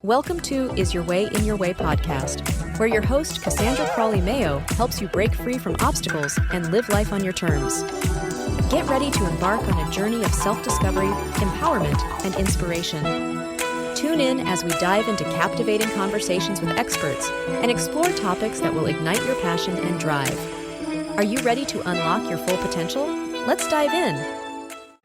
Welcome to Is Your Way in Your Way podcast, where your host, Cassandra Crawley-Mayo, helps you break free from obstacles and live life on your terms. Get ready to embark on a journey of self-discovery, empowerment, and inspiration. Tune in as we dive into captivating conversations with experts and explore topics that will ignite your passion and drive. Are you ready to unlock your full potential? Let's dive in.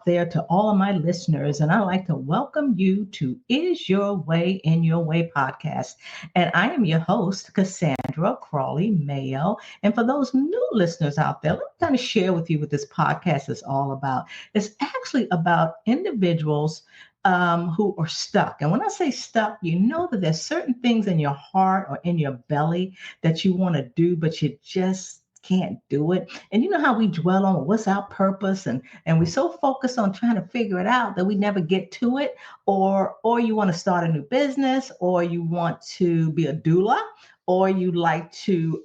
There to all of my listeners, and I'd like to welcome you to Is Your Way in Your Way podcast. And I am your host, Cassandra Crawley-Mayo. And for those new listeners out there, let me kind of share with you what this podcast is all about. It's actually about individuals who are stuck. And when I say stuck, you know that there's certain things in your heart or in your belly that you want to do, but you just can't do it. And you know how we dwell on what's our purpose, and we're so focused on trying to figure it out that we never get to it. Or you want to start a new business, or you want to be a doula, or you like to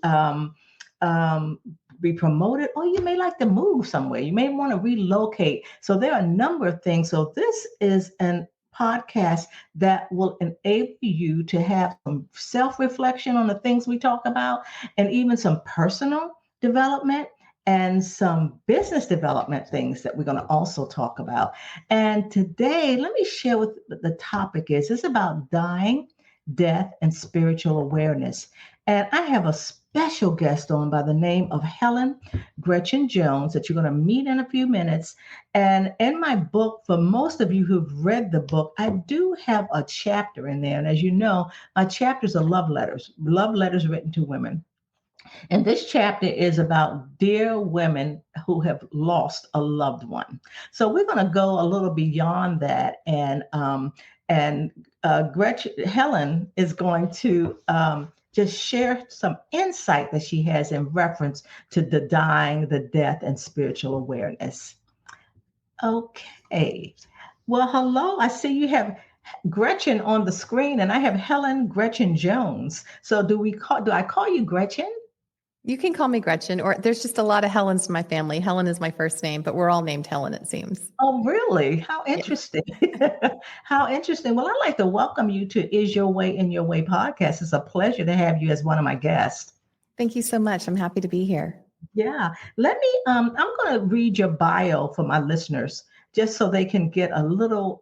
be promoted, or you may like to move somewhere. You may want to relocate. So there are a number of things. So this is an podcast that will enable you to have some self-reflection on the things we talk about, and even some personal development and some business development things that we're going to also talk about. And today, let me share what the topic is. It's about dying, death, and spiritual awareness. And I have a special guest on by the name of Gretchen Jones that you're going to meet in a few minutes. And in my book, for most of you who've read the book, I do have a chapter in there. And as you know, my chapters are love letters written to women. And this chapter is about dear women who have lost a loved one. So we're going to go a little beyond that. And Helen is going to just share some insight that she has in reference to the dying, the death, and spiritual awareness. Okay. Well, hello. I see you have Gretchen on the screen, and I have Gretchen Jones. So do I call you Gretchen? You can call me Gretchen, or there's just a lot of Helens in my family. Helen is my first name, but we're all named Helen, it seems. Oh, really? How interesting. Yeah. How interesting. Well, I'd like to welcome you to Is Your Way in Your Way podcast. It's a pleasure to have you as one of my guests. Thank you so much. I'm happy to be here. Yeah. Let me, I'm going to read your bio for my listeners, just so they can get a little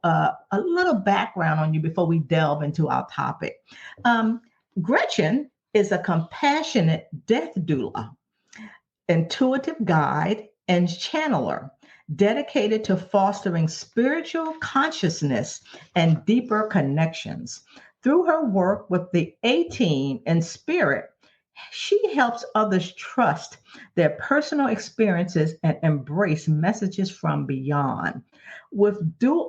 background on you before we delve into our topic. Gretchen is a compassionate death doula, intuitive guide, and channeler dedicated to fostering spiritual consciousness and deeper connections. Through her work with the A-Team and Spirit, she helps others trust their personal experiences and embrace messages from beyond.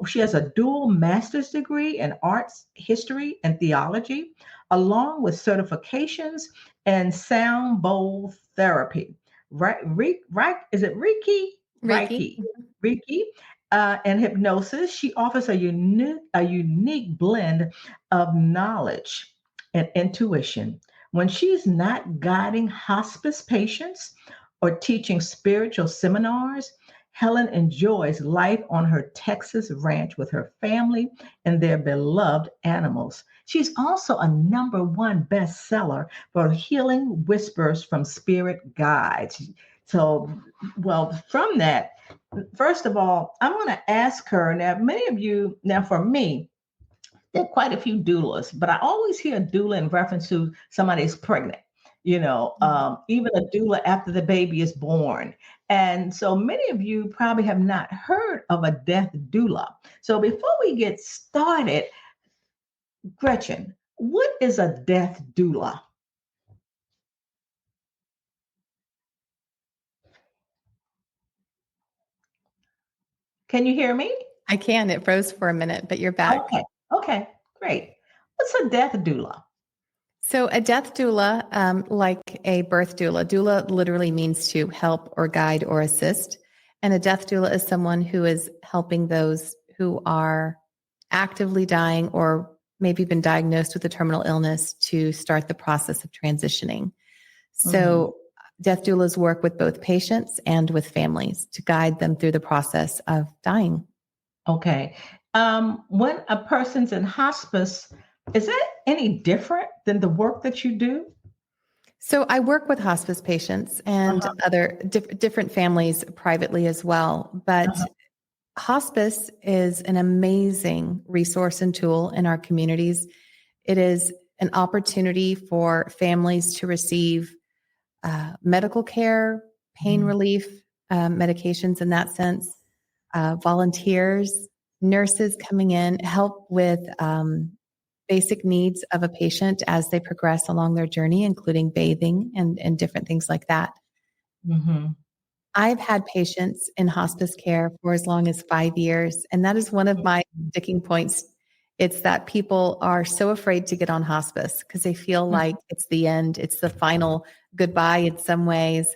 She has a dual master's degree in arts, history, and theology, along with certifications in sound bowl therapy. Right? Is it Reiki? Reiki. And hypnosis. She offers a unique blend of knowledge and intuition. When she's not guiding hospice patients or teaching spiritual seminars, Helen enjoys life on her Texas ranch with her family and their beloved animals. She's also a #1 bestseller for Healing Whispers from Spirit Guides. So, well, from that, first of all, I'm going to ask her, now for me, there are quite a few doulas, but I always hear a doula in reference to somebody's pregnant, even a doula after the baby is born. And so many of you probably have not heard of a death doula. So before we get started, Gretchen, what is a death doula? Can you hear me? I can. It froze for a minute, but you're back. Okay, great. What's a death doula? So a death doula, like a birth doula literally means to help or guide or assist. And a death doula is someone who is helping those who are actively dying or maybe been diagnosed with a terminal illness to start the process of transitioning. So death doulas work with both patients and with families to guide them through the process of dying. Okay. When a person's in hospice, Is that any different than the work that you do? So I work with hospice patients and Uh-huh. other different families privately as well. But Uh-huh. hospice is an amazing resource and tool in our communities. It is an opportunity for families to receive medical care, pain Mhm. relief, medications in that sense, volunteers, nurses coming in, help with basic needs of a patient as they progress along their journey, including bathing and different things like that. Mhm. I've had patients in hospice care for as long as 5 years, and that is one of my sticking points. It's that people are so afraid to get on hospice because they feel like it's the end, it's the final goodbye in some ways.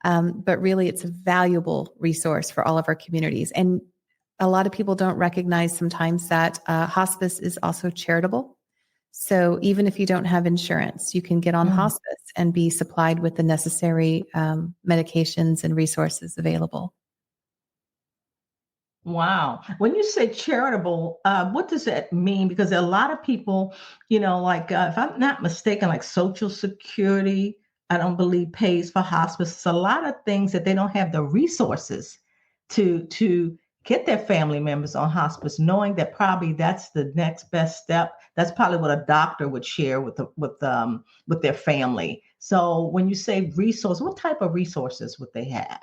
But really, it's a valuable resource for all of our communities. And a lot of people don't recognize sometimes that hospice is also charitable. So even if you don't have insurance, you can get on Mhm. hospice and be supplied with the necessary medications and resources available. Wow. When you say charitable, what does that mean? Because a lot of people, like if I'm not mistaken, like Social Security, I don't believe pays for hospice. It's a lot of things that they don't have the resources to get their family members on hospice, knowing that probably that's the next best step. That's probably what a doctor would share with their family. So when you say resource, what type of resources would they have?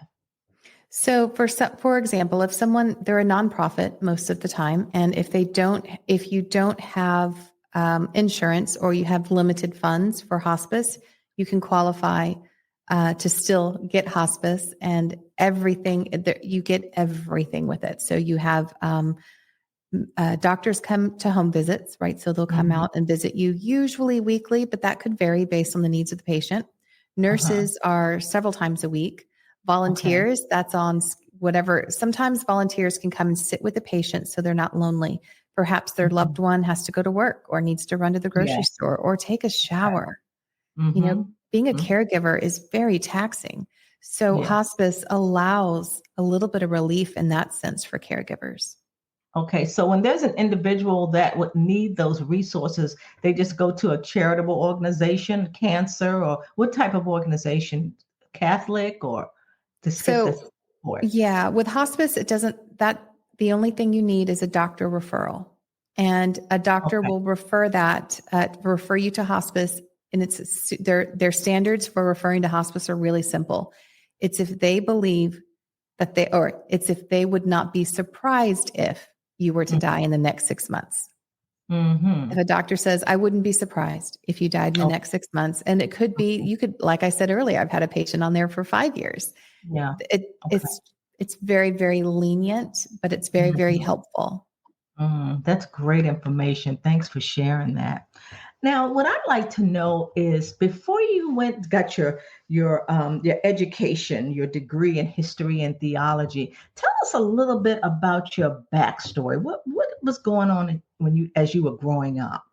So for example, if they're a nonprofit most of the time, and if you don't have insurance or you have limited funds for hospice, you can qualify to still get hospice and everything. You get everything with it. So you have doctors come to home visits, right? So they'll come Mhm. out and visit you usually weekly, but that could vary based on the needs of the patient. Uh-huh. Nurses are several times a week. Okay. Volunteers, that's on whatever. Sometimes volunteers can come and sit with the patient so they're not lonely. Perhaps their loved Mhm. one has to go to work or needs to run to the grocery Yes. store or take a Okay. shower. Mhm. Being a Mhm. caregiver is very taxing. So Yes. hospice allows a little bit of relief in that sense for caregivers. Okay. So when there's an individual that would need those resources, they just go to a charitable organization, cancer, or what type of organization? Catholic or just get the So support? yeah, with hospice, it doesn't that the only thing you need is a doctor referral. And a doctor Okay. will refer you to hospice. And their standards for referring to hospice are really simple. It's if they believe it's if they would not be surprised if you were to die in the next 6 months. If Mm-hmm. a doctor says, I wouldn't be surprised if you died in the Oh, next 6 months, and it could be, like I said earlier, I've had a patient on there for 5 years. yeah. It, Okay. it's very, very lenient, but it's very, very Mhm. helpful. That's great information. Thanks for sharing that. Now, what I'd like to know is before you got your education, your degree in history and theology, tell us a little bit about your backstory. What was going on as you were growing up?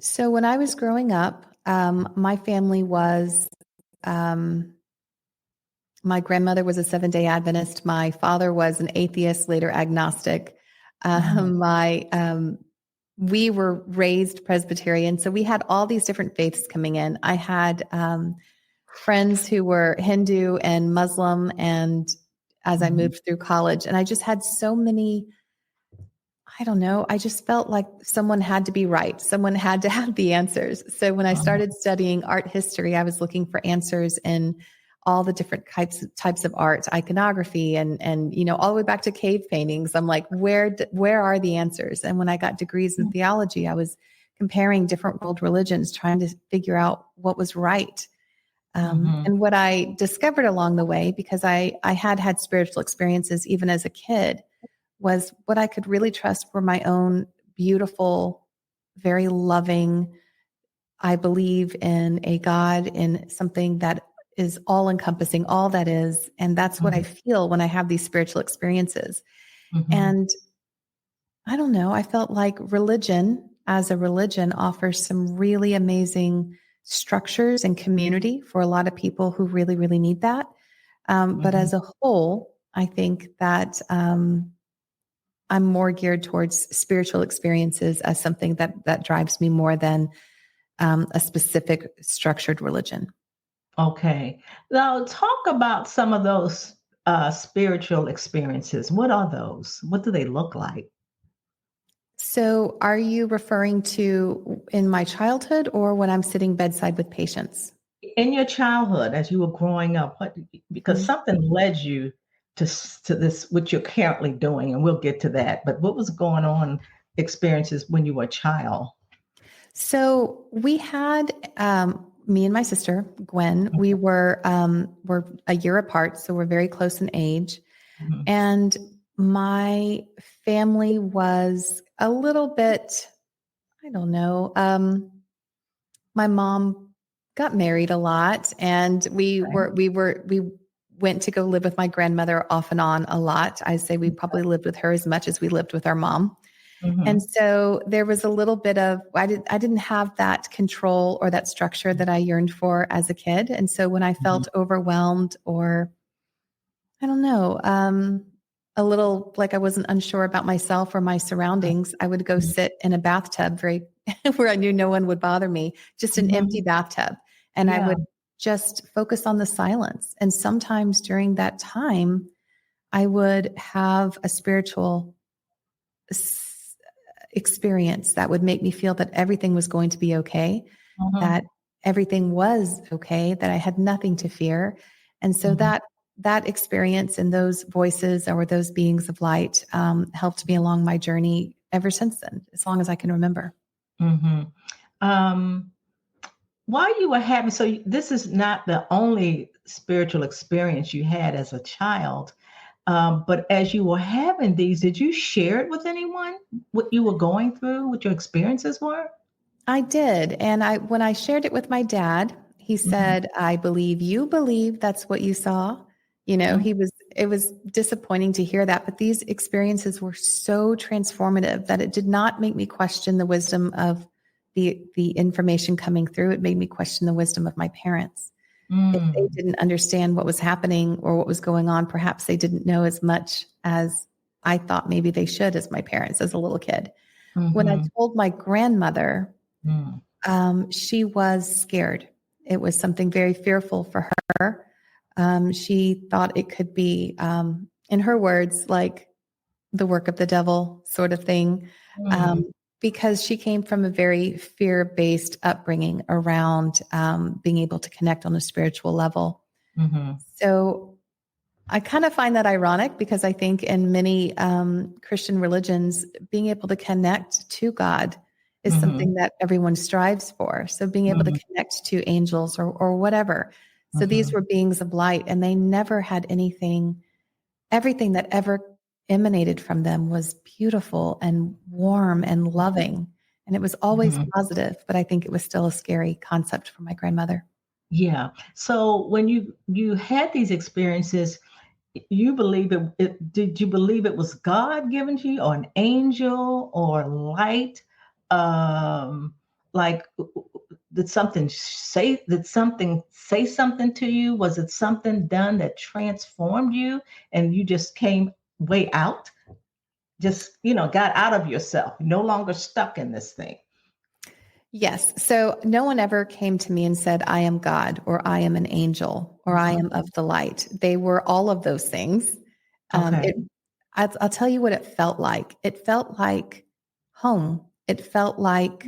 So when I was growing up, my family was, um, my grandmother was a Seventh-day Adventist. My father was an atheist, later agnostic. Mhm. My We were raised Presbyterian, so we had all these different faiths coming in. I had friends who were Hindu and Muslim, and as I Mhm. moved through college, and I just had so many. I don't know. I just felt like someone had to be right. Someone had to have the answers. So when I Mhm. started studying art history, I was looking for answers in all the different types of art, iconography, and all the way back to cave paintings. I'm like, where are the answers? And when I got degrees in theology, I was comparing different world religions, trying to figure out what was right. Mhm. And what I discovered along the way, because I had spiritual experiences even as a kid, was what I could really trust were my own beautiful, very loving. I believe in a God, in something that is all encompassing, all that is. And that's what I Mhm. feel when I have these spiritual experiences. Mhm. And I don't know, I felt like religion as a religion offers some really amazing structures and community for a lot of people who really, really need that. But Mhm. as a whole, I think that I'm more geared towards spiritual experiences as something that drives me more than a specific structured religion. Okay. Now talk about some of those spiritual experiences. What are those? What do they look like? So, are you referring to in my childhood or when I'm sitting bedside with patients? In your childhood, as you were growing up, because Mhm. something led you to this, what you're currently doing, and we'll get to that. But what was going on experiences when you were a child? So, we had me and my sister Gwen. We're a year apart, so we're very close in age. Mhm. And my family was a little bit, I don't know. My mom got married a lot, and Okay. we went to go live with my grandmother off and on a lot. I say we probably lived with her as much as we lived with our mom. And Mhm. so there was a little bit of I didn't have that control or that structure that I yearned for as a kid. And so when I Mhm. felt overwhelmed or I don't know, a little like I wasn't unsure about myself or my surroundings, I would go Mhm. sit in a bathtub where I knew no one would bother me, just an empty Mhm. bathtub. And I Yeah. would just focus on the silence. And sometimes during that time, I would have a spiritual experience that would make me feel that everything was going to be okay, Mhm. that everything was okay, that I had nothing to fear. And so Mhm. that experience and those voices or those beings of light helped me along my journey ever since then, as long as I can remember. Mhm. Um, while you were having, this is not the only spiritual experience you had as a child, but as you were having these, did you share it with anyone? What you were going through, what your experiences were? I did. And when I shared it with my dad, he Mhm. said, I believe you believe that's what you saw. Mhm. It was disappointing to hear that, but these experiences were so transformative that it did not make me question the wisdom of the information coming through. It made me question the wisdom of my parents. If they Mm. didn't understand what was happening or what was going on, perhaps they didn't know as much as I thought maybe they should as my parents as a little kid. When I Mhm. told my grandmother, Mm. she was scared. It was something very fearful for her. She thought it could be, in her words, like the work of the devil sort of thing, Mm. because she came from a very fear based upbringing around being able to connect on a spiritual level. Mhm. So I kind of find that ironic because I think in many Christian religions, being able to connect to God is Mhm. something that everyone strives for. So being able to Mhm. connect to angels or whatever. So these Mhm. were beings of light and they never had everything that ever emanated from them was beautiful and warm and loving. And it was always Mhm. positive, but I think it was still a scary concept for my grandmother. Yeah. So when you had these experiences, you believe did you believe it was God given to you or an angel or light? Like did something say something to you? Was it something done that transformed you and you just came way out? Just, got out of yourself, no longer stuck in this thing. Yes. So no one ever came to me and said, I am God, or I am an angel, or I Mhm. am of the light. They were all of those things. Um, Okay. it, I'll tell you what it felt like. It felt like home. It felt like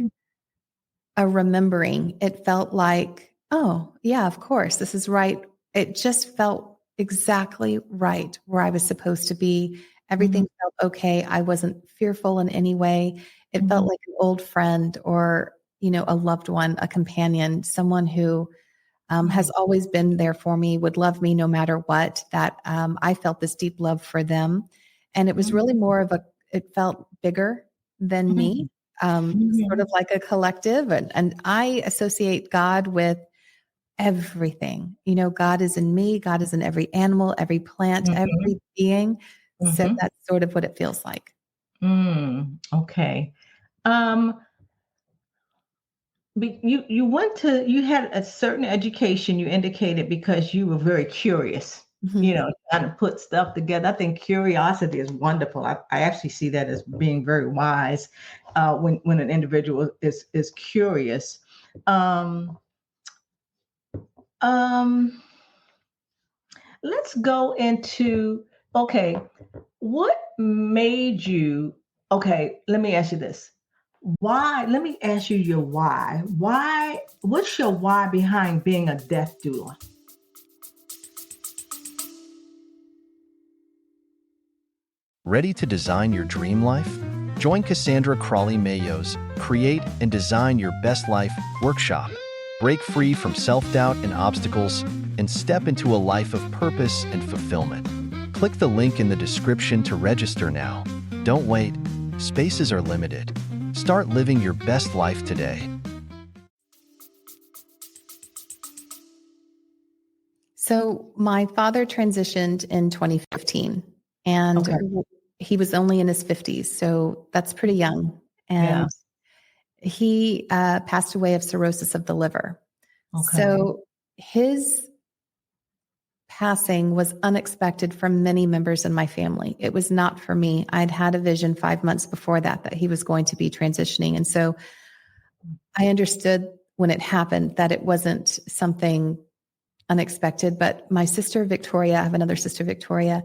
a remembering. It felt like, oh, yeah, of course, this is right. It just felt exactly right where I was supposed to be. Mhm. Everything felt okay. I wasn't fearful in any way. It felt Mhm. like an old friend or, a loved one, a companion, someone who has Mhm. always been there for me, would love me no matter what, that I felt this deep love for them. And it was really more of it felt bigger than me, Mhm. sort Mhm. of like a collective. And I associate God with everything. God is in me, God is in every animal, every plant, Mhm. every being. So Mhm. that's sort of what it feels like. Okay. Um, you had a certain education, you indicated, because you were very curious. Trying to put stuff together. I think curiosity is wonderful. I actually see that as being very wise when an individual is curious. Let's go into, okay, what made you, okay, let me ask you this. Why? Let me ask you your why. What's your why behind being a death doula? Ready to design your dream life? Join Cassandra Crawley-Mayo's Create and Design Your Best Life workshop. Break free from self-doubt and obstacles and step into a life of purpose and fulfillment. Click the link in the description to register now. Don't wait. Spaces are limited. Start living your best life today. So my father transitioned in 2015, and Okay. he was only in his 50s. So that's pretty young. And he passed away of cirrhosis of the liver. Okay. So his passing was unexpected from many members in my family. It was not for me. I'd had a vision 5 months before that he was going to be transitioning. And so I understood when it happened that it wasn't something unexpected. But my sister, Victoria, I have another sister, Victoria,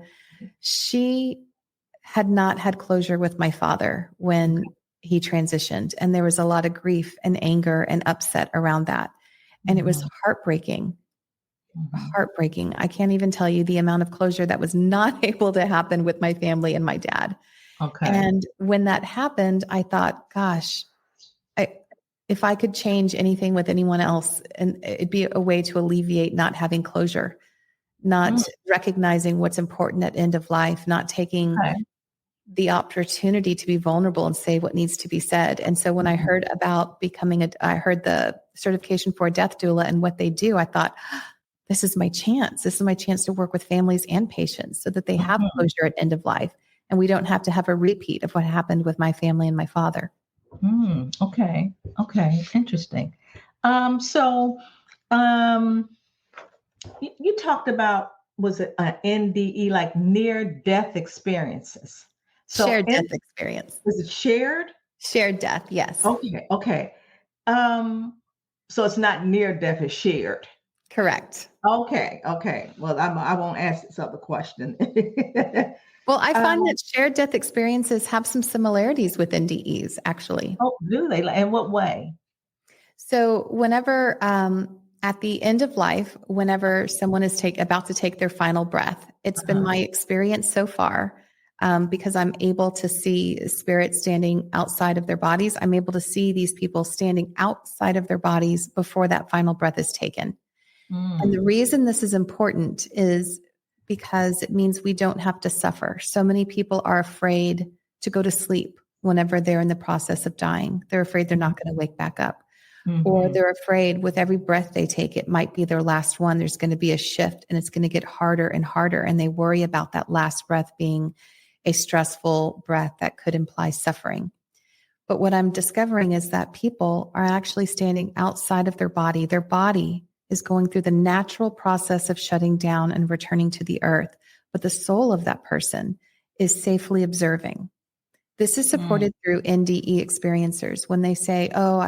she had not had closure with my father when he transitioned. And there was a lot of grief and anger and upset around that. And it was heartbreaking. Heartbreaking. I can't even tell you the amount of closure that was not able to happen with my family and my dad. Okay. And when that happened, I thought, gosh, if I could change anything with anyone else, and it'd be a way to alleviate not having closure, not recognizing what's important at end of life, not taking the opportunity to be vulnerable and say what needs to be said. And so when I heard about I heard the certification for a death doula and what they do, I thought, this is my chance. This is my chance to work with families and patients so that they have closure at end of life. And we don't have to have a repeat of what happened with my family and my father. Okay. Interesting. You talked about, was it NDE, like near death experiences? So Shared death experience. Was it shared? Shared death, yes. Okay. So it's not near death, it's shared. Correct. Okay. Well, I won't ask this other question. Well, I find that shared death experiences have some similarities with NDEs, actually. Oh, do they? In what way? So whenever, at the end of life, whenever someone is about to take their final breath, it's been my experience so far, because I'm able to see spirits standing outside of their bodies. I'm able to see these people standing outside of their bodies before that final breath is taken. And the reason this is important is because it means we don't have to suffer. So many people are afraid to go to sleep whenever they're in the process of dying. They're afraid they're not going to wake back up. Or they're afraid with every breath they take, it might be their last one. There's going to be a shift and it's going to get harder and harder. And they worry about that last breath being a stressful breath that could imply suffering. But what I'm discovering is that people are actually standing outside of their body. Their body is going through the natural process of shutting down and returning to the earth. But the soul of that person is safely observing. This is supported through NDE experiencers. When they say, oh,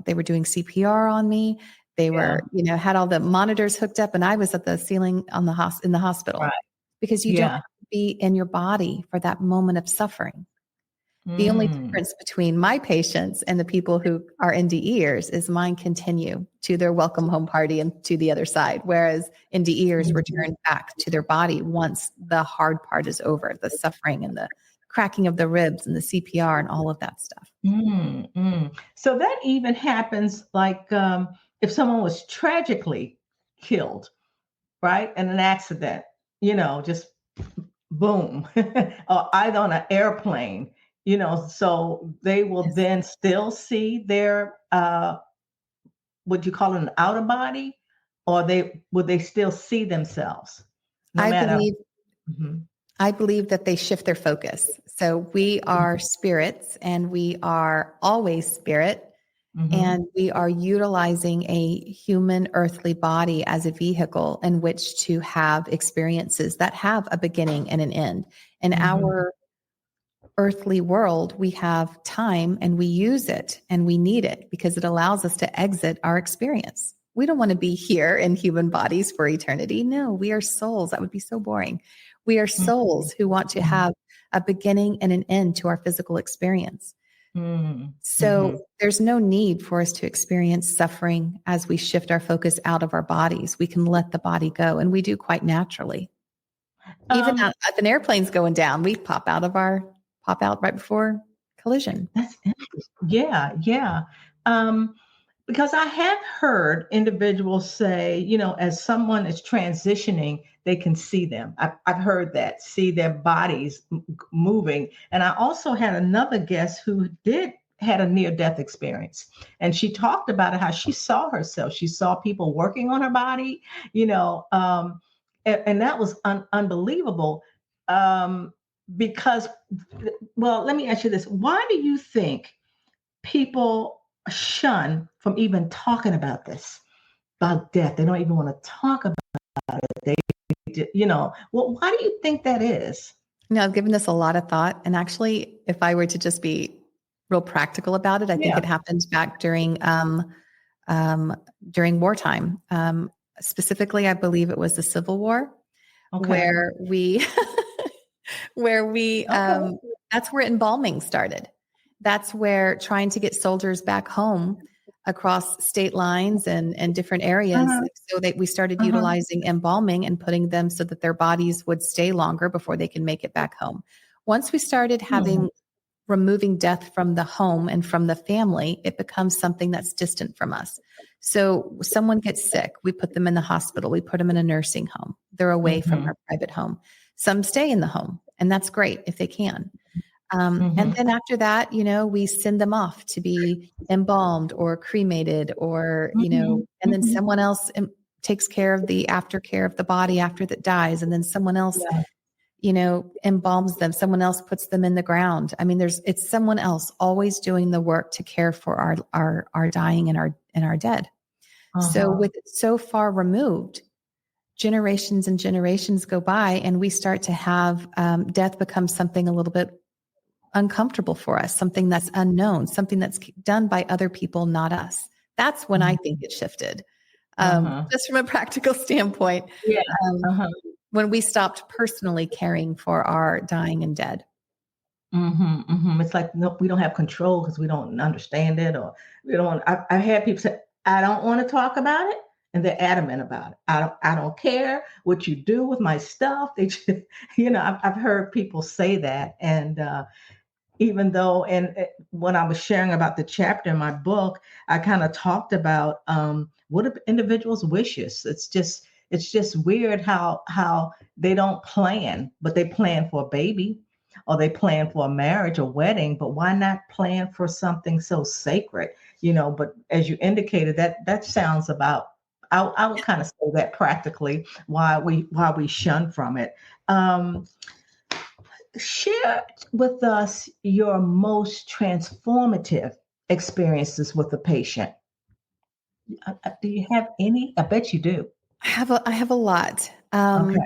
they were doing CPR on me. They were, had all the monitors hooked up and I was at the ceiling in the hospital. Right. Because you don't have to be in your body for that moment of suffering. The only difference between my patients and the people who are NDEers is mine continue to their welcome home party and to the other side, whereas NDEers return back to their body once the hard part is over, the suffering and the cracking of the ribs and the CPR and all of that stuff. So that even happens like if someone was tragically killed, right, in an accident, just boom, or either on an airplane. So they will then still see their, would you call it an outer body, or would they still see themselves? I believe that they shift their focus. So we are spirits and we are always spirit. And we are utilizing a human earthly body as a vehicle in which to have experiences that have a beginning and an end. In our earthly world, we have time and we use it and we need it because it allows us to exit our experience. We don't want to be here in human bodies for eternity. No, we are souls. That would be so boring. We are souls who want to have a beginning and an end to our physical experience. So there's no need for us to experience suffering as we shift our focus out of our bodies. We can let the body go, and we do quite naturally. Even if an airplane's going down, we pop out right before collision. That's interesting. Yeah. Because I have heard individuals say, as someone is transitioning, they can see them. I've heard that, see their bodies moving. And I also had another guest who had a near-death experience. And she talked about it, how she saw herself. She saw people working on her body, and that was unbelievable. Because, well, let me ask you this. Why do you think people shun from even talking about death? They don't even want to talk about it. Why do you think that is? I've given this a lot of thought. And actually, if I were to just be real practical about it, I think it happened back during wartime. Specifically, I believe it was the Civil War, where we that's where embalming started. That's where trying to get soldiers back home across state lines and different areas. So that we started utilizing embalming and putting them so that their bodies would stay longer before they can make it back home. Once we started removing death from the home and from the family, it becomes something that's distant from us. So someone gets sick, we put them in the hospital, we put them in a nursing home. They're away from our private home. Some stay in the home, and that's great if they can. And then after that, we send them off to be embalmed or cremated or, and then someone else takes care of the aftercare of the body after that dies. And then someone else, embalms them. Someone else puts them in the ground. I mean, it's someone else always doing the work to care for our dying and our dead. So with it so far removed, generations and generations go by and we start to have death become something a little bit uncomfortable for us, something that's unknown, something that's done by other people, not us. That's when I think it shifted. Just from a practical standpoint, when we stopped personally caring for our dying and dead. It's like, no, we don't have control because we don't understand it, or we don't. I've had people say, I don't want to talk about it. And they're adamant about it. I don't care what you do with my stuff. They just, I've heard people say that. And even though, when I was sharing about the chapter in my book, I kind of talked about what are individuals' wishes. It's just weird how they don't plan, but they plan for a baby, or they plan for a marriage or wedding. But why not plan for something so sacred? But as you indicated, that sounds about. I would kind of say that practically why we shun from it. Share with us your most transformative experiences with a patient. Do you have any? I bet you do. I have a lot. Okay.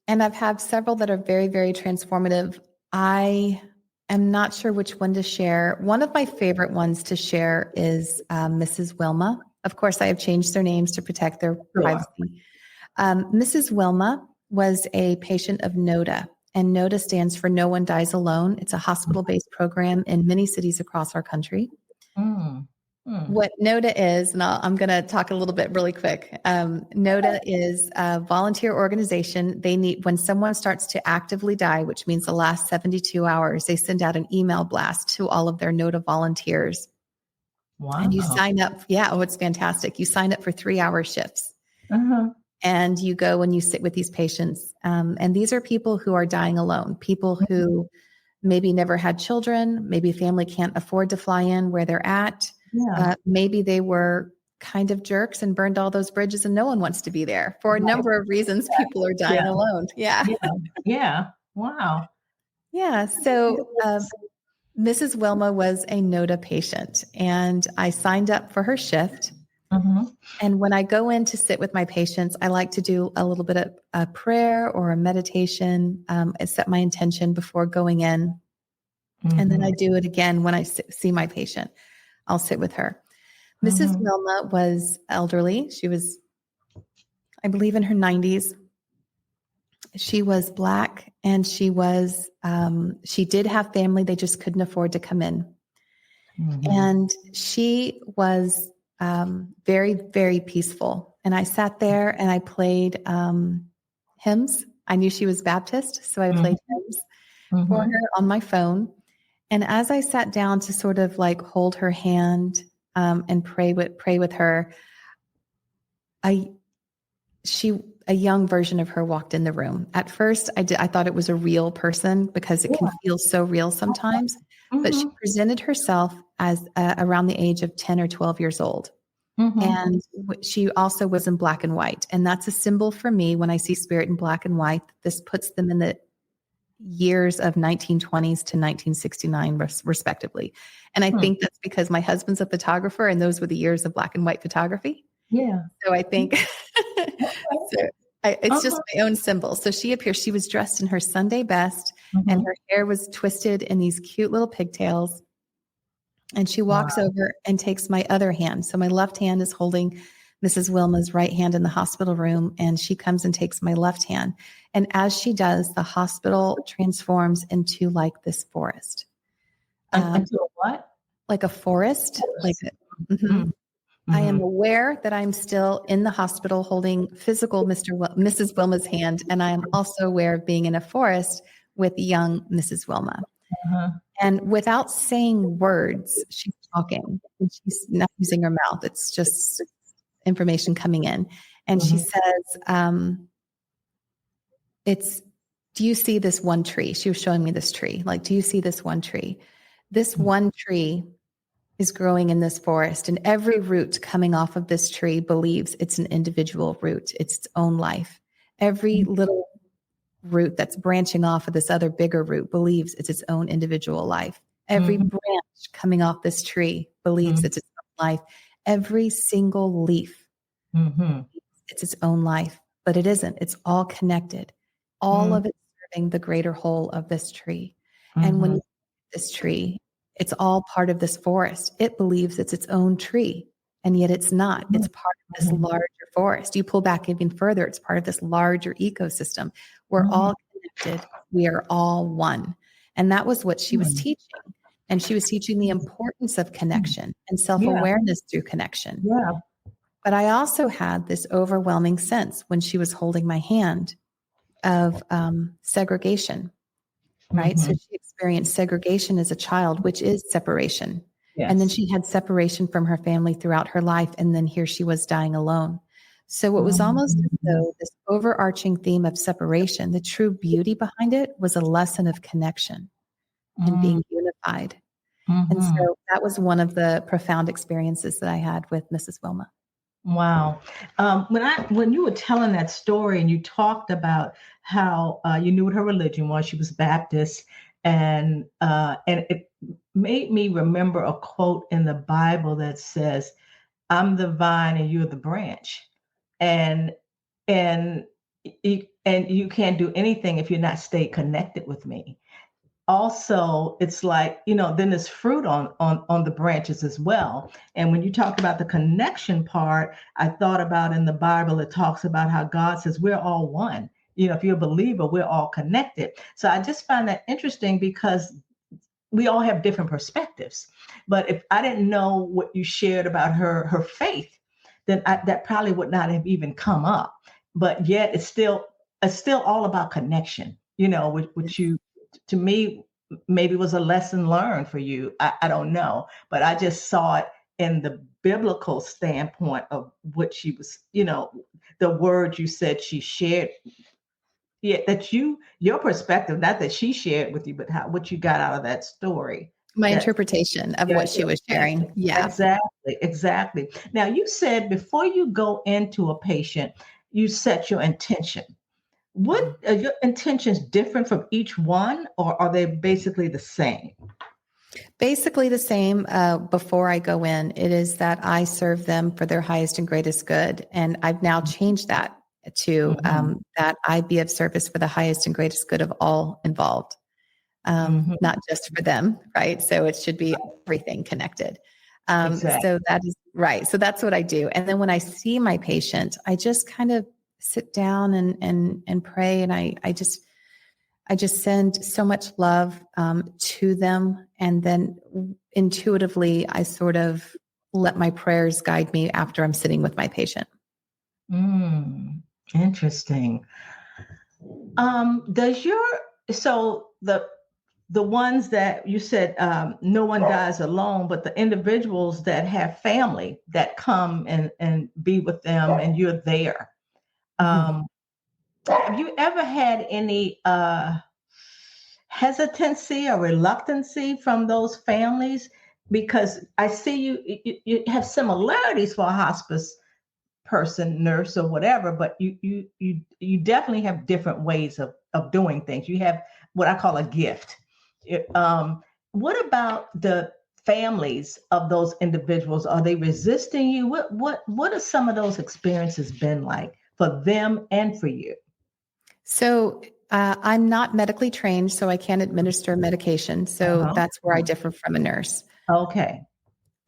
And I've had several that are very, very transformative. I am not sure which one to share. One of my favorite ones to share is Mrs. Wilma. Of course, I have changed their names to protect their privacy. Mrs. Wilma was a patient of NODA, and NODA stands for No One Dies Alone. It's a hospital-based program in many cities across our country. What NODA is, and I'm going to talk a little bit really quick. NODA is a volunteer organization. They need, when someone starts to actively die, which means the last 72 hours, they send out an email blast to all of their NODA volunteers. Wow. And you sign up. Yeah. Oh, it's fantastic. You sign up for 3-hour shifts. And you go and you sit with these patients. And these are people who are dying alone, people who maybe never had children, maybe family can't afford to fly in where they're at. Maybe they were kind of jerks and burned all those bridges and no one wants to be there for a number of reasons. People are dying alone. Yeah. Wow. Yeah. So Mrs. Wilma was a NODA patient, and I signed up for her shift. Mm-hmm. And when I go in to sit with my patients, I like to do a little bit of a prayer or a meditation, and set my intention before going in. Mm-hmm. And then I do it again when I see my patient. I'll sit with her. Mrs. Mm-hmm. Wilma was elderly. She was, I believe, in her 90s. She was Black, and she did have family. They just couldn't afford to come in. Mm-hmm. And she was very, very peaceful. And I sat there and I played hymns. I knew she was Baptist, so I played hymns for her on my phone. And as I sat down to sort of like hold her hand and pray with her, a young version of her walked in the room. At first, I thought it was a real person because it can feel so real sometimes. But she presented herself as around the age of 10 or 12 years old. And she also was in black and white. And that's a symbol for me when I see spirit in black and white. This puts them in the years of 1920s to 1969, respectively. And I think that's because my husband's a photographer, and those were the years of black and white photography. Yeah. So I think it's just my own symbol. So she appears, she was dressed in her Sunday best, and her hair was twisted in these cute little pigtails. And she walks over and takes my other hand. So my left hand is holding Mrs. Wilma's right hand in the hospital room, and she comes and takes my left hand. And as she does, the hospital transforms into like this forest. Into a what? Like a forest. I am aware that I'm still in the hospital holding physical Mrs. Wilma's hand, and I am also aware of being in a forest with young Mrs. Wilma. And without saying words, she's talking. And she's not using her mouth. It's just information coming in. And she says, do you see this one tree? She was showing me this tree. Like, do you see this one tree? This one tree is growing in this forest, and every root coming off of this tree believes it's an individual root. It's its own life. Every little root that's branching off of this other bigger root believes it's its own individual life. Every branch coming off this tree believes it's its own life. Every single leaf, it's its own life, but it isn't. It's all connected. All of it serving the greater whole of this tree. And when you look at this tree, it's all part of this forest. It believes it's its own tree, and yet it's not. It's part of this larger forest. You pull back even further, it's part of this larger ecosystem. We're all connected. We are all one. And that was what she was teaching. And she was teaching the importance of connection and self-awareness through connection. Yeah. But I also had this overwhelming sense when she was holding my hand of segregation, right? So she experienced segregation as a child, which is separation. Yes. And then she had separation from her family throughout her life. And then here she was dying alone. So it was almost as though this overarching theme of separation, the true beauty behind it was a lesson of connection and being unified. And so that was one of the profound experiences that I had with Mrs. Wilma. Wow. When you were telling that story and you talked about how you knew what her religion was, she was Baptist, and it made me remember a quote in the Bible that says, "I'm the vine and you're the branch," and you can't do anything if you're not stay connected with me. Also, it's like, then there's fruit on the branches as well. And when you talked about the connection part, I thought about in the Bible, it talks about how God says we're all one. If you're a believer, we're all connected. So I just find that interesting because we all have different perspectives. But if I didn't know what you shared about her faith, then that probably would not have even come up. But yet it's still all about connection, which you, to me, maybe was a lesson learned for you. I don't know, but I just saw it in the biblical standpoint of what she was, the word you said she shared. Yeah, that your perspective, not that she shared with you, but what you got out of that story. My interpretation of what she was sharing. Yeah, exactly. Now, you said before you go into a patient, you set your intention. What are your intentions different from each one, or are they basically the same? Basically the same before I go in. It is that I serve them for their highest and greatest good. And I've now changed that to that I be of service for the highest and greatest good of all involved, not just for them, right? So it should be everything connected. Exactly. So that is right. So that's what I do. And then when I see my patient, I just kind of sit down and pray. And I just send so much love to them. And then intuitively, I sort of let my prayers guide me after I'm sitting with my patient. Interesting. So the ones that you said, no one dies alone, but the individuals that have family that come and be with them and you're there. Have you ever had any hesitancy or reluctancy from those families? Because I see you have similarities for a hospice person, nurse, or whatever, but you definitely have different ways of doing things. You have what I call a gift. What about the families of those individuals? Are they resisting you? What are some of those experiences been like for them and for you? So I'm not medically trained, so I can't administer medication. So that's where I differ from a nurse. Okay.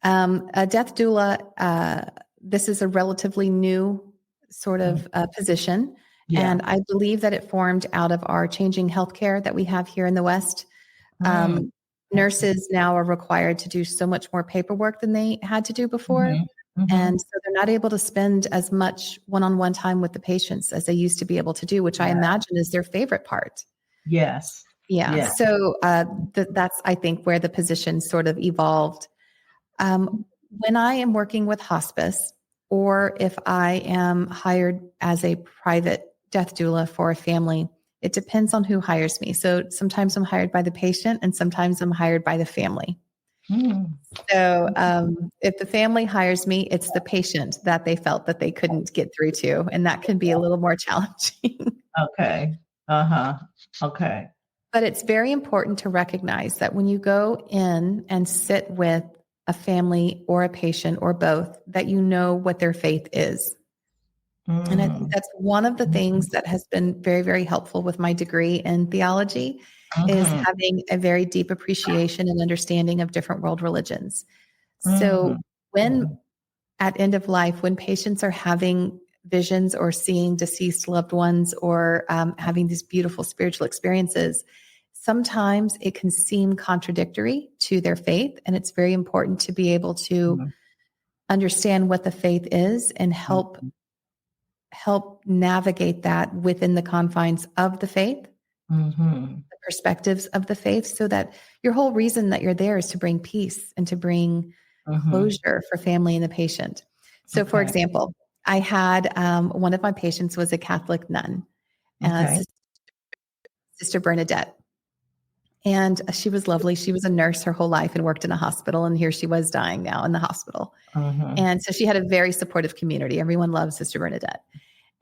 A death doula, this is a relatively new sort of position. Yeah. And I believe that it formed out of our changing healthcare that we have here in the West. Nurses now are required to do so much more paperwork than they had to do before. And so they're not able to spend as much one-on-one time with the patients as they used to be able to do, which I imagine is their favorite part. Yes. Yeah. Yes. So that's, I think, where the position sort of evolved. When I am working with hospice, or if I am hired as a private death doula for a family, it depends on who hires me. So sometimes I'm hired by the patient and sometimes I'm hired by the family. So if the family hires me, it's the patient that they felt that they couldn't get through to. And that can be a little more challenging. Okay. Okay. But it's very important to recognize that when you go in and sit with a family or a patient or both, that you know what their faith is. And I think that's one of the things that has been very, very helpful with my degree in theology is having a very deep appreciation and understanding of different world religions. So when at end of life, when patients are having visions or seeing deceased loved ones or having these beautiful spiritual experiences, sometimes it can seem contradictory to their faith. And it's very important to be able to understand what the faith is and help navigate that within the confines of the faith, the perspectives of the faith, so that your whole reason that you're there is to bring peace and to bring closure for family and the patient. So for example, I had one of my patients was a Catholic nun, Sister Bernadette. And she was lovely. She was a nurse her whole life and worked in a hospital. And here she was dying now in the hospital. And so she had a very supportive community. Everyone loves Sister Bernadette.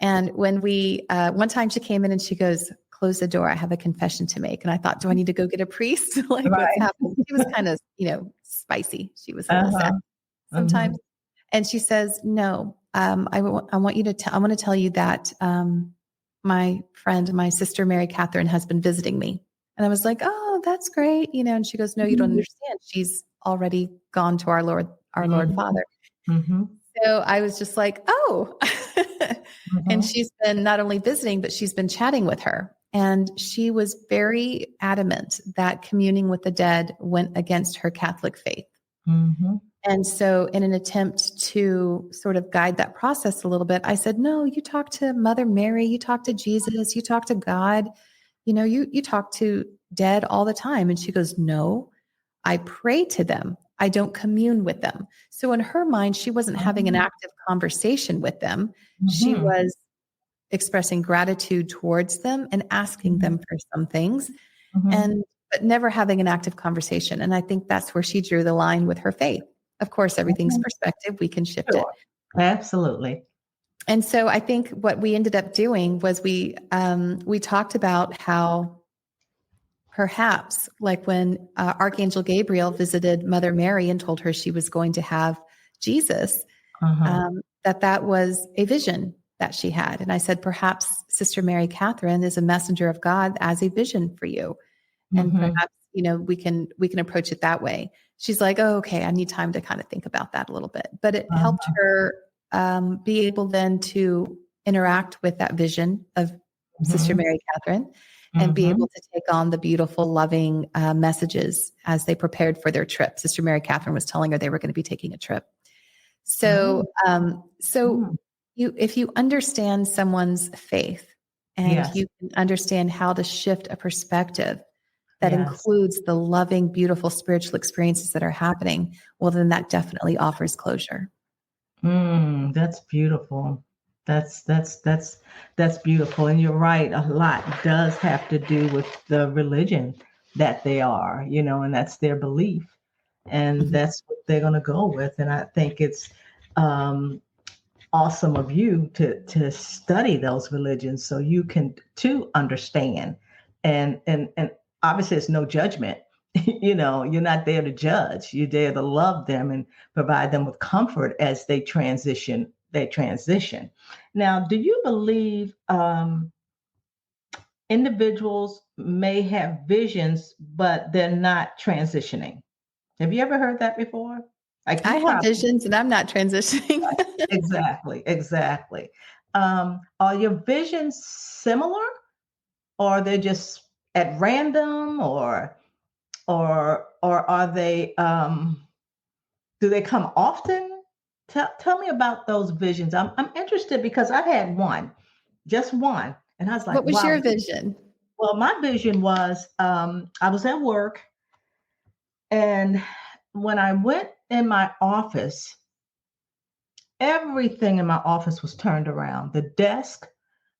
And when one time she came in and she goes, "Close the door. I have a confession to make." And I thought, do I need to go get a priest? Like what's happening? She was kind of, spicy. She was a little sad sometimes. And she says, "No, I want to tell you that my friend, my sister, Mary Catherine, has been visiting me." And I was like, "Oh, that's great." And she goes, "No, you don't understand. She's already gone to our Lord Father." So I was just like, "Oh," and she's been not only visiting, but she's been chatting with her. And she was very adamant that communing with the dead went against her Catholic faith. And so in an attempt to sort of guide that process a little bit, I said, "No, you talk to Mother Mary, you talk to Jesus, you talk to God, you talk to dead all the time." And she goes, "No, I pray to them. I don't commune with them." So in her mind, she wasn't having an active conversation with them. She was expressing gratitude towards them and asking them for some things, but never having an active conversation. And I think that's where she drew the line with her faith. Of course, everything's perspective. We can shift it. Absolutely. And so I think what we ended up doing was we talked about how perhaps like when Archangel Gabriel visited Mother Mary and told her she was going to have Jesus, that was a vision that she had. And I said, perhaps Sister Mary Catherine is a messenger of God as a vision for you. And perhaps, we can approach it that way. She's like, oh, okay, I need time to kind of think about that a little bit. But it helped her be able then to interact with that vision of Sister Mary Catherine and be able to take on the beautiful, loving messages as they prepared for their trip. Sister Mary Catherine was telling her they were going to be taking a trip. So, if you understand someone's faith and you can understand how to shift a perspective that includes the loving, beautiful spiritual experiences that are happening, well, then that definitely offers closure. That's beautiful. That's beautiful. And you're right. A lot does have to do with the religion that they are, and that's their belief. And that's what they're going to go with. And I think it's awesome of you to study those religions so you can to understand. And obviously it's no judgment. You're not there to judge. You're there to love them and provide them with comfort as they transition. Now, do you believe individuals may have visions, but they're not transitioning? Have you ever heard that before? I have visions and I'm not transitioning. Exactly. Are your visions similar, or they're just at random, or are they? Do they come often? Tell me about those visions. I'm interested because I had just one, and I was like, "What was wow. your vision?" Well, my vision was I was at work, and when I went in my office, everything in my office was turned around. The desk,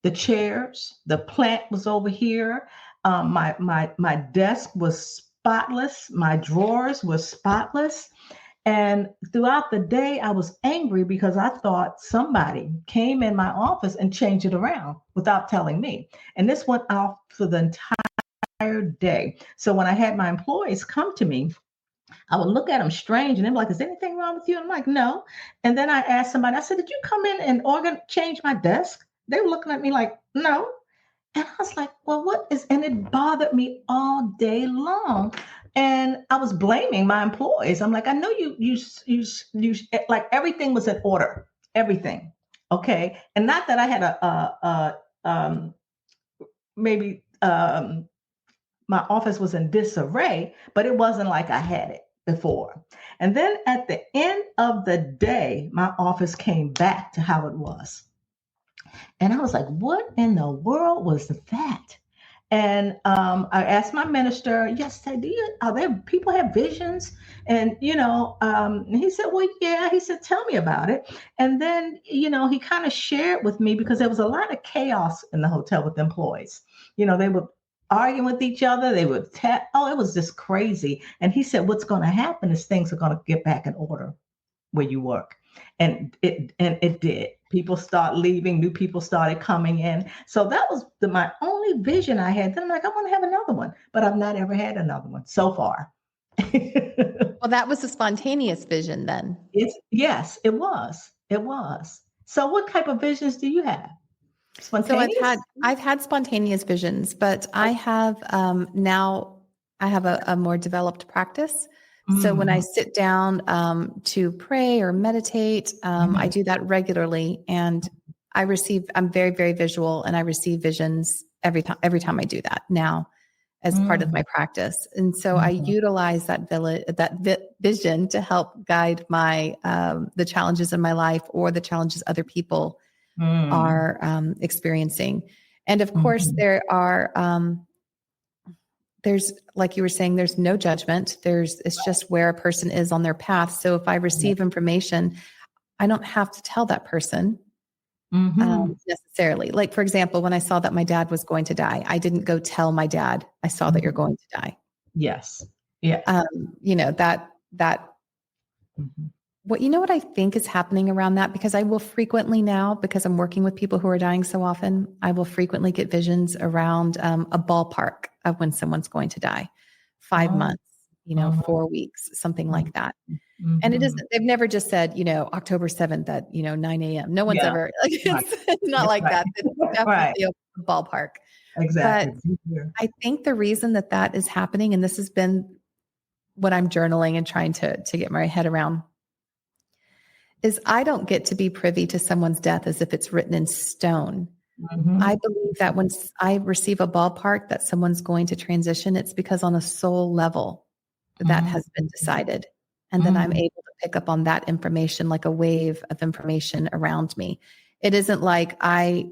the chairs, the plant was over here. My desk was spotless. My drawers were spotless. And throughout the day, I was angry because I thought somebody came in my office and changed it around without telling me. And this went off for the entire day. So when I had my employees come to me, I would look at them strange and they're like, is anything wrong with you? I'm like, no. And then I asked somebody, I said, did you come in and change my desk? They were looking at me like, no. And I was like, well, what is, and it bothered me all day long. And I was blaming my employees. I'm like, I know you like everything was in order, everything. Okay. And not that I had maybe my office was in disarray, but it wasn't like I had it before. And then at the end of the day, my office came back to how it was. And I was like, what in the world was that? And I asked my minister yesterday, are there people have visions? And, he said, well, yeah. He said, tell me about it. And then, he kind of shared with me because there was a lot of chaos in the hotel with employees. They would arguing with each other. They would it was just crazy. And he said, what's going to happen is things are going to get back in order where you work. And it did. People start leaving, new people started coming in. So that was my only vision I had. Then I'm like, I want to have another one, but I've not ever had another one so far. Well, that was a spontaneous vision then. Yes, it was. It was. So what type of visions do you have? Spontaneous? So I've had spontaneous visions, but I have now I have a more developed practice. So when I sit down to pray or meditate, I do that regularly, and I'm very, very visual, and I receive visions every time I do that now as part of my practice. And so I utilize that vision to help guide my the challenges in my life or the challenges other people are experiencing. And of course, there's, like you were saying, there's no judgment. It's just where a person is on their path. So if I receive information, I don't have to tell that person necessarily. Like, for example, when I saw that my dad was going to die, I didn't go tell my dad, I saw that you're going to die. Yes. Yeah. That What I think is happening around that, because I will frequently now, because I'm working with people who are dying so often, I will frequently get visions around a ballpark of when someone's going to die. 5 months, 4 weeks, something like that. And it isn't, they've never just said, October 7th at, 9 a.m. No one's ever, it's not like that. It's definitely a ballpark. Exactly. But I think the reason that is happening, and this has been what I'm journaling and trying to get my head around, is I don't get to be privy to someone's death as if it's written in stone. I believe that when I receive a ballpark that someone's going to transition, it's because on a soul level that has been decided. And then I'm able to pick up on that information like a wave of information around me. It isn't like I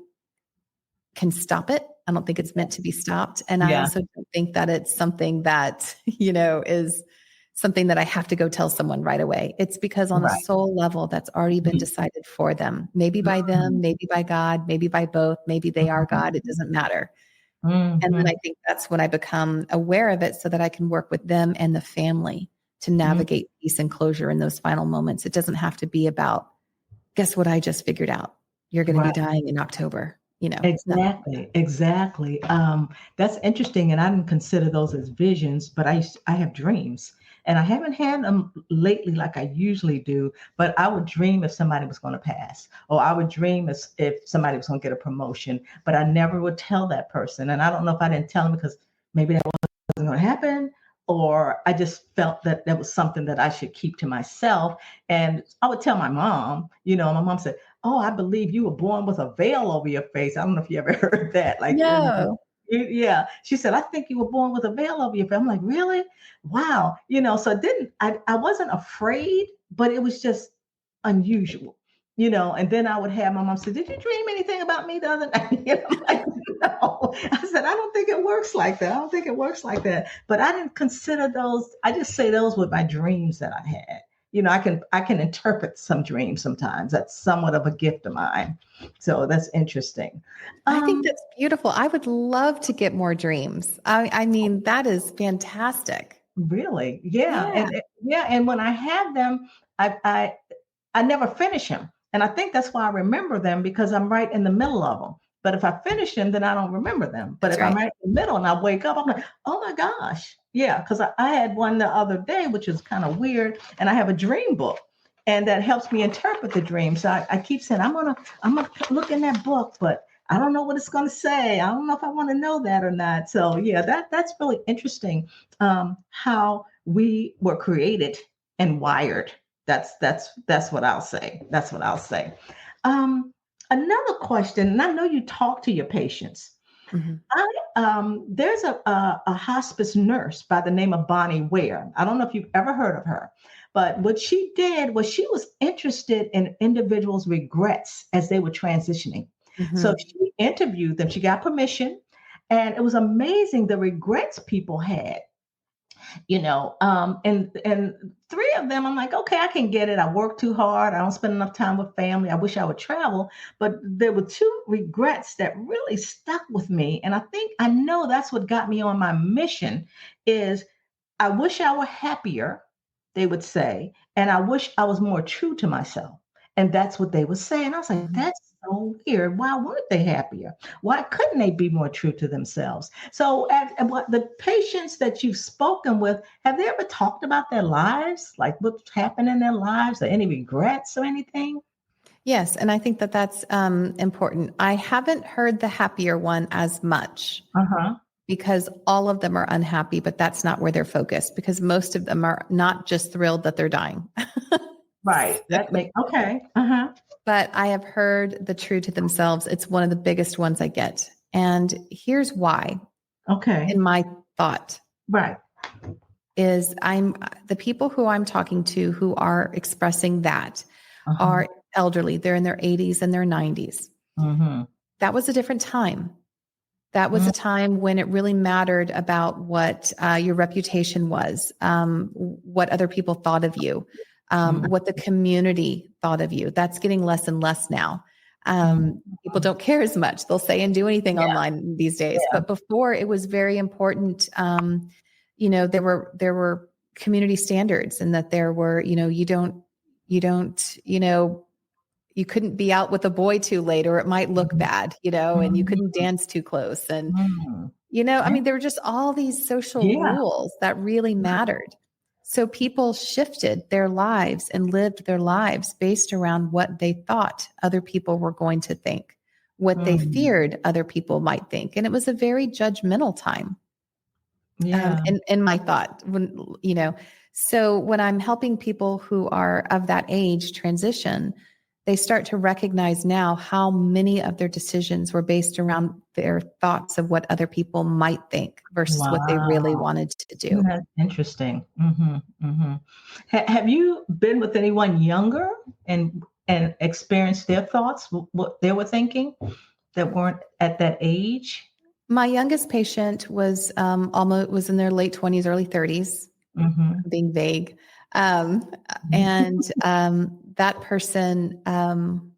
can stop it. I don't think it's meant to be stopped. And I also don't think that it's something that, is something that I have to go tell someone right away. It's because on a soul level, that's already been decided for them. Maybe by them, maybe by God, maybe by both. Maybe they are God. It doesn't matter. And then I think that's when I become aware of it so that I can work with them and the family to navigate peace and closure in those final moments. It doesn't have to be about, guess what I just figured out? You're going to be dying in October. Exactly. That's interesting. And I didn't consider those as visions, but I have dreams. And I haven't had them lately like I usually do, but I would dream if somebody was going to pass, or I would dream if somebody was going to get a promotion, but I never would tell that person. And I don't know if I didn't tell them because maybe that wasn't going to happen, or I just felt that was something that I should keep to myself. And I would tell my mom, my mom said, "Oh, I believe you were born with a veil over your face." I don't know if you ever heard that. Like, no. Yeah. She said, "I think you were born with a veil over your face." I'm like, really? Wow. So I wasn't afraid, but it was just unusual, and then I would have my mom say, "Did you dream anything about me the other night?" I'm like, no. I said, "I don't think it works like that. I don't think it works like that." But I didn't consider those. I just say those were my dreams that I had. I can interpret some dreams sometimes. That's somewhat of a gift of mine. So that's interesting. I think that's beautiful. I would love to get more dreams. I mean, that is fantastic. Really? Yeah. And when I have them, I never finish them. And I think that's why I remember them, because I'm right in the middle of them. But if I finish them, then I don't remember them. But if I'm right in the middle and I wake up, I'm like, oh my gosh. Yeah. Because I had one the other day, which is kind of weird. And I have a dream book, and that helps me interpret the dream. So I keep saying, I'm gonna look in that book, but I don't know what it's going to say. I don't know if I want to know that or not. So yeah, that's really interesting. How we were created and wired. That's what I'll say. That's what I'll say. Another question, and I know you talk to your patients. There's a hospice nurse by the name of Bonnie Ware. I don't know if you've ever heard of her, but what she did was she was interested in individuals' regrets as they were transitioning. So she interviewed them. She got permission, and it was amazing the regrets people had. And 3 of them, I'm like, okay, I can get it. I work too hard. I don't spend enough time with family. I wish I would travel. But there were 2 regrets that really stuck with me. And I know that's what got me on my mission is I wish I were happier, they would say. And I wish I was more true to myself. And that's what they would say. And I was like, that's so weird. Why weren't they happier? Why couldn't they be more true to themselves? So what the patients that you've spoken with, have they ever talked about their lives? Like what's happened in their lives, or any regrets or anything? Yes. And I think that's important. I haven't heard the happier one as much. Because all of them are unhappy, but that's not where they're focused, because most of them are not just thrilled that they're dying. Right. Okay. But I have heard the true to themselves. It's one of the biggest ones I get. And here's why. Okay. In my thought. Right. Is the people who I'm talking to who are expressing that are elderly. They're in their 80s and their 90s. That was a different time. That was a time when it really mattered about what your reputation was, what other people thought of you, what the community thought of you. That's getting less and less now. People don't care as much. They'll say and do anything online these days. But before, it was very important. There were community standards, and that there were, you you don't, you couldn't be out with a boy too late or it might look bad, and you couldn't dance too close. And, Mm. I mean, there were just all these social Yeah. rules that really mattered. So people shifted their lives and lived their lives based around what they thought other people were going to think, what they feared other people might think. And it was a very judgmental time. Yeah. In my thought, so when I'm helping people who are of that age transition, they start to recognize now how many of their decisions were based around their thoughts of what other people might think versus what they really wanted to do. That's interesting. Have you been with anyone younger and experienced their thoughts, what they were thinking that weren't at that age? My youngest patient was was in their late 20s, early 30s, being vague. That person, and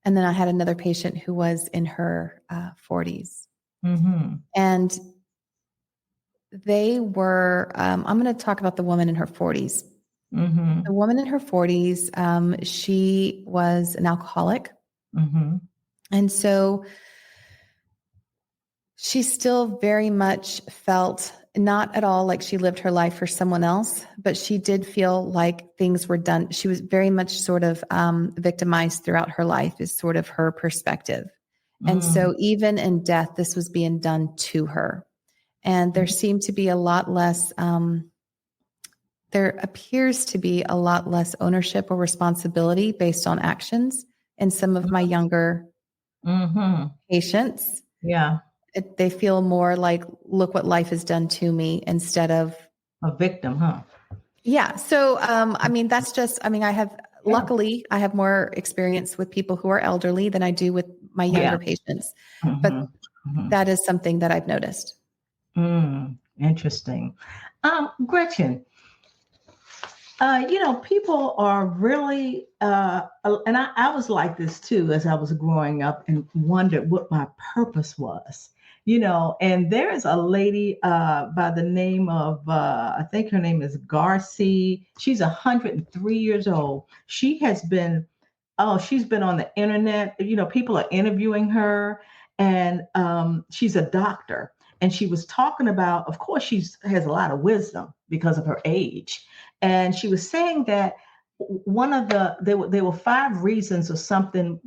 then I had another patient who was in her 40s. And they were, I'm going to talk about the woman in her 40s. The woman in her 40s, she was an alcoholic. And so she still very much felt not at all like she lived her life for someone else, but she did feel like things were done. She was very much sort of victimized throughout her life is sort of her perspective. And so even in death, this was being done to her. And there seemed to be a lot less, there appears to be a lot less ownership or responsibility based on actions in some of my younger patients. Yeah. They feel more like, look what life has done to me instead of a victim, huh? Yeah. So, I mean, that's just, I mean, luckily I have more experience with people who are elderly than I do with my younger patients, but that is something that I've noticed. Interesting. Gretchen, people are really, and I was like this too, as I was growing up and wondered what my purpose was, and there is a lady by the name of, I think her name is Garcia. She's 103 years old. She has been, she's been on the internet, people are interviewing her, and she's a doctor. And she was talking about, of course, she has a lot of wisdom because of her age. And she was saying that one of there were 5 reasons or something,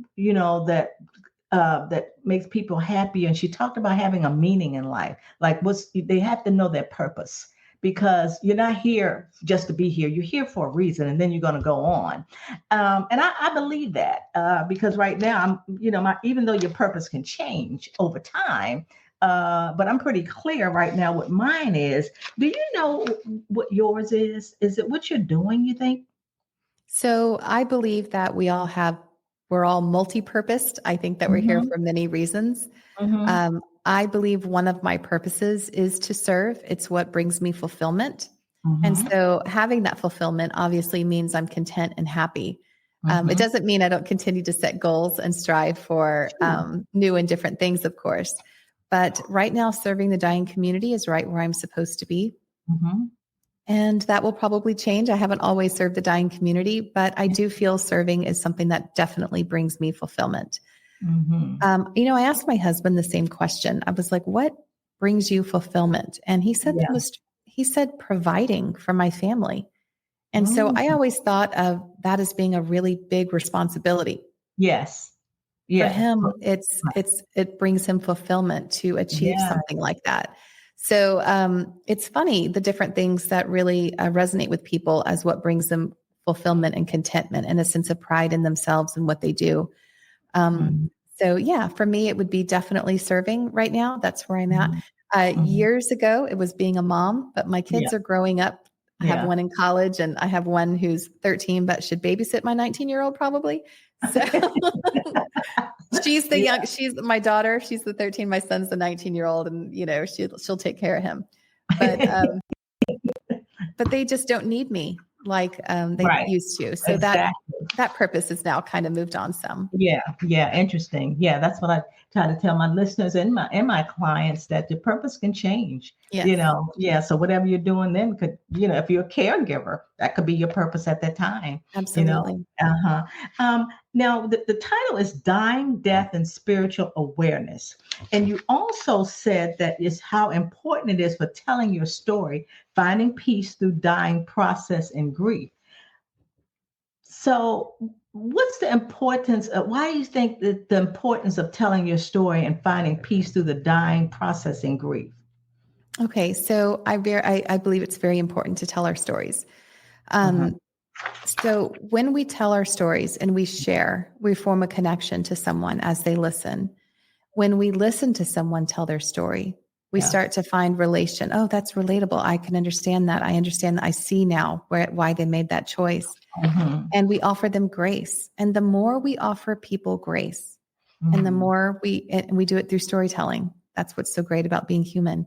that makes people happy. And she talked about having a meaning in life. Like they have to know their purpose, because you're not here just to be here. You're here for a reason, and then you're going to go on. And I believe that because right now even though your purpose can change over time, but I'm pretty clear right now what mine is. Do you know what yours is? Is it what you're doing, you think? So I believe that we're all multi-purposed. I think that we're here for many reasons. I believe one of my purposes is to serve. It's what brings me fulfillment. And so having that fulfillment obviously means I'm content and happy. It doesn't mean I don't continue to set goals and strive for new and different things, of course. But right now, serving the dying community is right where I'm supposed to be. And that will probably change. I haven't always served the dying community, but I do feel serving is something that definitely brings me fulfillment. I asked my husband the same question. I was like, what brings you fulfillment? And he said he said providing for my family. And so I always thought of that as being a really big responsibility. Yes. For him, it brings him fulfillment to achieve something like that. So it's funny, the different things that really resonate with people as what brings them fulfillment and contentment and a sense of pride in themselves and what they do. So yeah, for me, it would be definitely serving right now. That's where I'm at. Years ago, it was being a mom, but my kids are growing up. I have one in college and I have one who's 13, but should babysit my 19-year-old probably. So she's she's my daughter. She's the 13. My son's the 19-year-old, and she'll take care of him. But they just don't need me like they used to. So that purpose is now kind of moved on some. Yeah, yeah, interesting. Yeah, that's what I try to tell my listeners and my clients, that the purpose can change. Yes. Yeah. So whatever you're doing then could, if you're a caregiver, that could be your purpose at that time. Absolutely. Uh-huh. Now the title is Dying, Death, and Spiritual Awareness. And you also said that is how important it is for telling your story, finding peace through dying process and grief. So, what's the importance of, why do you think that the importance of telling your story and finding peace through the dying process and grief? Okay, so I believe it's very important to tell our stories. Mhm. So when we tell our stories and we share, we form a connection to someone as they listen. When we listen to someone tell their story, we Yes. start to find relation. Oh, that's relatable. I can understand that. I understand that. I see now why they made that choice. Mhm. And we offer them grace. And the more we offer people grace, and the Mhm. more and we do it through storytelling. That's what's so great about being human.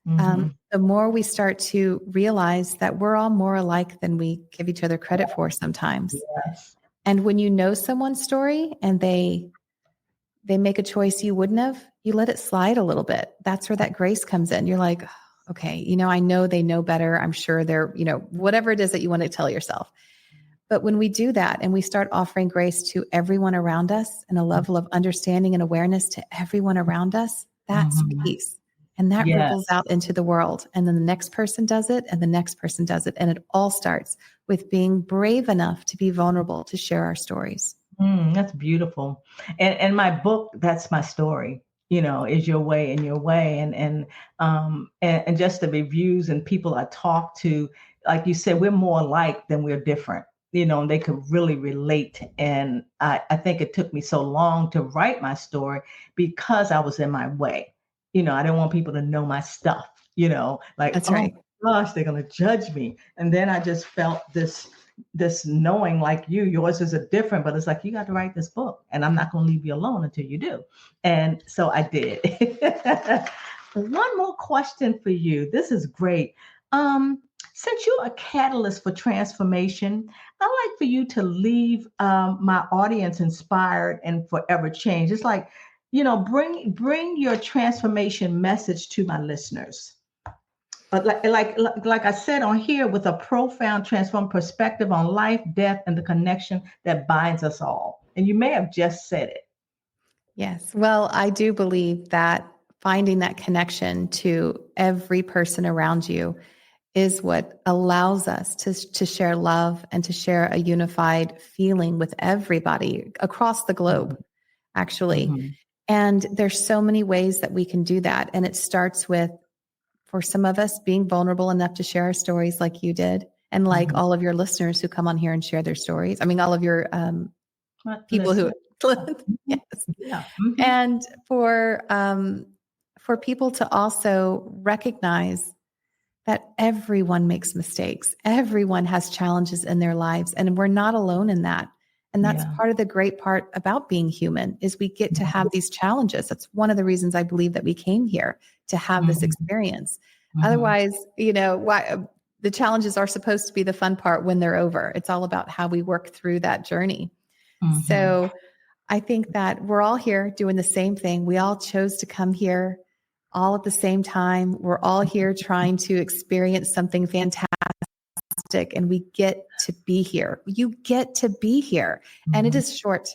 Mhm. The more we start to realize that we're all more alike than we give each other credit for sometimes. Yes. And when you know someone's story and they make a choice you wouldn't have, you let it slide a little bit. That's where that grace comes in. You're like, okay, I know they know better. I'm sure they're, whatever it is that you want to tell yourself. But when we do that and we start offering grace to everyone around us and a level of understanding and awareness to everyone around us, that's Mhm. peace. And that ripples Yes. out into the world. And then the next person does it, and the next person does it. And it all starts with being brave enough to be vulnerable, to share our stories. That's beautiful. And my book, that's my story, is your way and your way. And just the reviews and people I talk to, like you said, we're more alike than we're different, and they could really relate. And I think it took me so long to write my story because I was in my way. I didn't want people to know my stuff, like, That's oh right. my gosh, they're going to judge me. And then I just felt this knowing, like yours is a different, but it's like, you got to write this book and I'm not going to leave you alone until you do. And so I did. One more question for you. This is great. Since you're a catalyst for transformation, I'd like for you to leave my audience inspired and forever changed. It's like, bring your transformation message to my listeners. But like I said on here, with a profound transformed perspective on life, death, and the connection that binds us all. And you may have just said it. Yes. Well, I do believe that finding that connection to every person around you is what allows us to share love and to share a unified feeling with everybody across the globe, actually. Mhm. And there's so many ways that we can do that. And it starts with, for some of us, being vulnerable enough to share our stories like you did. And like Mhm. all of your listeners who come on here and share their stories. I mean, all of your But people who, listen. yes. Yeah. Mhm. And for people to also recognize that everyone makes mistakes. Everyone has challenges in their lives, and we're not alone in that. And that's Yeah. part of the great part about being human is we get to have these challenges. That's one of the reasons I believe that we came here, to have this Mhm. experience. Mhm. Otherwise, why the challenges are supposed to be the fun part when they're over. It's all about how we work through that journey. Mhm. So I think that we're all here doing the same thing. We all chose to come here all at the same time. We're all here trying to experience something fantastic, and we get to be here. You get to be here, and it Mhm. is short.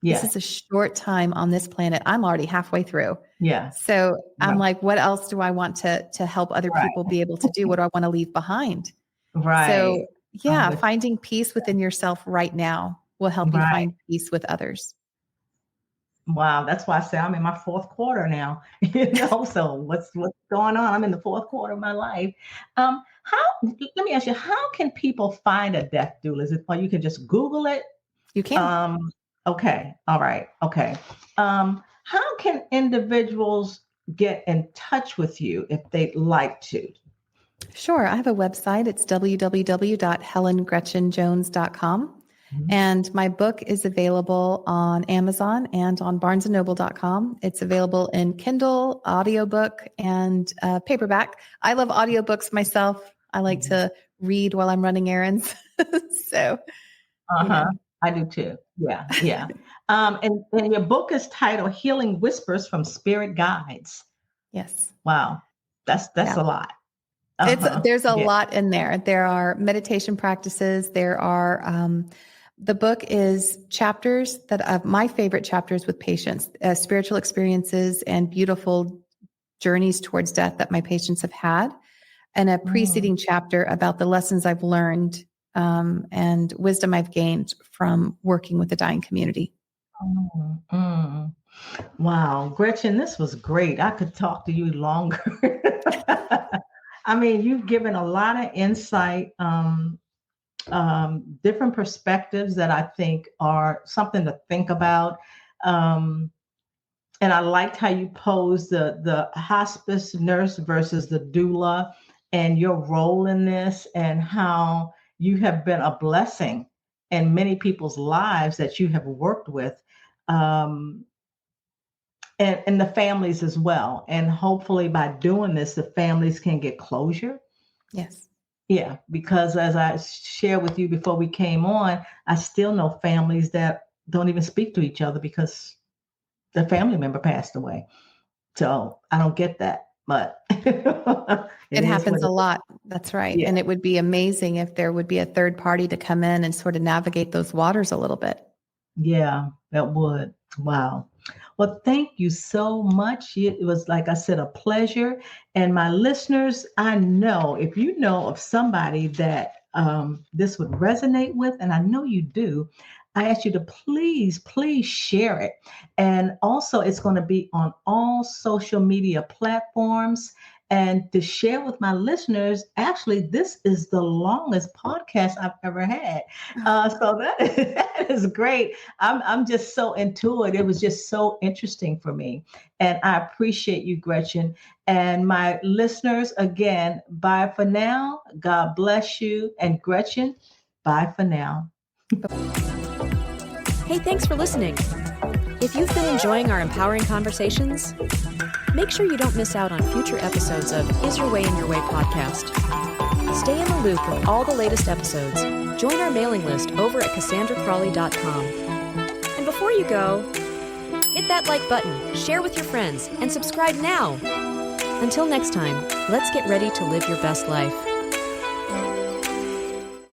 This Yeah. is a short time on this planet. I'm already halfway through. Yeah. So I'm Right. like, what else do I want to help other people Right. be able to do? What do I want to leave behind? Right. So I'm yeah, with finding peace within yourself right now will help you Right. find peace with others. Wow, that's why I say I'm in my fourth quarter now. So what's going on? I'm in the fourth quarter of my life. How Let me ask you, how can people find a death doula? Is it, or you can just Google it? You can. Um, okay, all right, okay. How can individuals get in touch with you if they'd like to? Sure. I have a website. It's www.helengretchenjones.com. Mhm. And my book is available on Amazon and on barnesandnoble.com. It's available in Kindle, audiobook, and paperback. I love audiobooks myself. I like to read while I'm running errands. So, Uh-huh. I do too. Yeah, yeah. And your book is titled Healing Whispers from Spirit Guides. Yes. Wow. That's Yeah. a lot. Uh-huh. There's a Yeah. lot in there. There are meditation practices. There are, the book is chapters that my favorite chapters with patients, spiritual experiences and beautiful journeys towards death that my patients have had, and a preceding chapter about the lessons I've learned and wisdom I've gained from working with the dying community. Mm, mm. Wow, Gretchen, this was great. I could talk to you longer. I mean, you've given a lot of insight, different perspectives that I think are something to think about. Um, and I liked how you posed the hospice nurse versus the doula and your role in this, and how you have been a blessing in many people's lives that you have worked with. Um, and the families as well. And hopefully by doing this, the families can get closure. Yes. Yeah, because as I shared with you before we came on, I still know families that don't even speak to each other because the family member passed away. So I don't get that, but It happens a lot. That's right. Yeah. And it would be amazing if there would be a third party to come in and sort of navigate those waters a little bit. Yeah, that would. Wow. Well, thank you so much. It was, like I said, a pleasure. And my listeners, I know if you know of somebody that this would resonate with, and I know you do, I ask you to please share it. And also, it's going to be on all social media platforms. And to share with my listeners, actually, this is the longest podcast I've ever had. So that is great. I'm just so into it. It was just so interesting for me. And I appreciate you, Gretchen. And my listeners, again, bye for now. God bless you. And Gretchen, bye for now. Hey, thanks for listening. If you've been enjoying our empowering conversations, make sure you don't miss out on future episodes of Is Your Way in Your Way podcast. Stay in the loop with all the latest episodes. Join our mailing list over at CassandraCrawley.com. And before you go, hit that like button, share with your friends, and subscribe now. Until next time, let's get ready to live your best life.